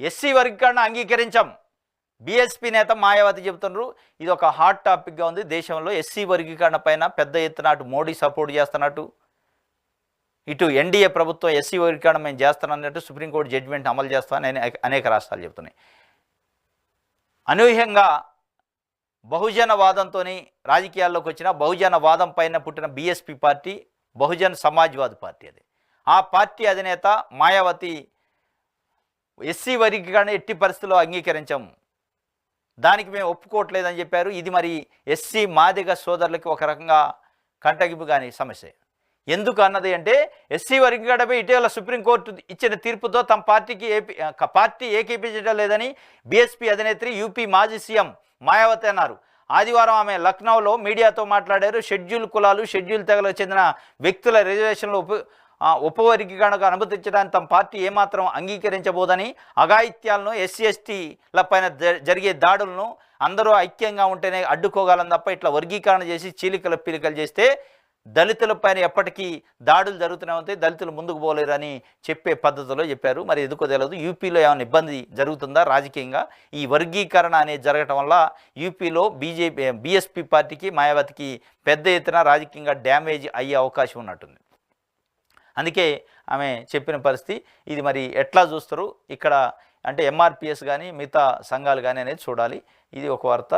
SC వర్గీకరణ అంగీకరించాం BSP నేత మాయావతి చెబుతున్నారు. ఇది ఒక హాట్ టాపిక్గా ఉంది దేశంలో. ఎస్సీ వర్గీకరణ పైన పెద్ద ఎత్తున అటు మోడీ సపోర్ట్ చేస్తున్నట్టు, ఇటు ఎన్డీఏ ప్రభుత్వం ఎస్సీ వర్గీకరణ మేము చేస్తానన్నట్టు సుప్రీంకోర్టు జడ్జిమెంట్ అమలు చేస్తామని అనేక రాష్ట్రాలు చెబుతున్నాయి. అనూహ్యంగా బహుజన వాదంతో రాజకీయాల్లోకి వచ్చిన బహుజన వాదం పైన పుట్టిన BSP party Bahujan Samajwadi party. అది ఆ పార్టీ అధినేత మాయావతి ఎస్సీ వర్గీకరణ ఎట్టి పరిస్థితుల్లో అంగీకరించాం, దానికి మేము ఒప్పుకోవట్లేదని చెప్పారు. ఇది మరి ఎస్సీ మాదిగ సోదరులకి ఒక రకంగా కంటగింపు కాని సమస్య. ఎందుకు అన్నది అంటే ఎస్సీ వర్గీకరణపై ఇటీవల సుప్రీంకోర్టు ఇచ్చిన తీర్పుతో తమ పార్టీ ఏకీపించడం లేదని బీఎస్పీ అధినేత్రి యూపీ మాజీ సీఎం మాయావతి అన్నారు. ఆదివారం ఆమె లక్నోలో మీడియాతో మాట్లాడారు. షెడ్యూల్ కులాలు, షెడ్యూల్ తెగలకు చెందిన వ్యక్తుల రిజర్వేషన్లు ఉపవర్గీకరణకు అనుమతించడానికి తమ పార్టీ ఏమాత్రం అంగీకరించబోదని, అఘాయిత్యాలను ఎస్సీ ఎస్టీల పైన జరిగే దాడులను అందరూ ఐక్యంగా ఉంటేనే అడ్డుకోగలం తప్ప ఇట్లా వర్గీకరణ చేసి చీలికలు పీలికలు చేస్తే దళితులపైన ఎప్పటికీ దాడులు జరుగుతూనే ఉంటాయి, దళితులు ముందుకు పోలేరని చెప్పే పద్ధతిలో చెప్పారు. మరి ఎందుకో తెలియదు. యూపీలో ఏమైనా ఇబ్బంది జరుగుతుందా రాజకీయంగా? ఈ వర్గీకరణ అనేది జరగటం వల్ల యూపీలో బీఎస్పీ పార్టీకి మాయావతికి పెద్ద ఎత్తున రాజకీయంగా డ్యామేజ్ అయ్యే అవకాశం ఉన్నట్టుంది. అందుకే ఆమె చెప్పిన పరిస్థితి. ఇది మరి ఎట్లా చూస్తారు ఇక్కడ అంటే ఎంఆర్పిఎస్ కానీ మిగతా సంఘాలు కానీ అనేది చూడాలి. ఇది ఒక వార్త.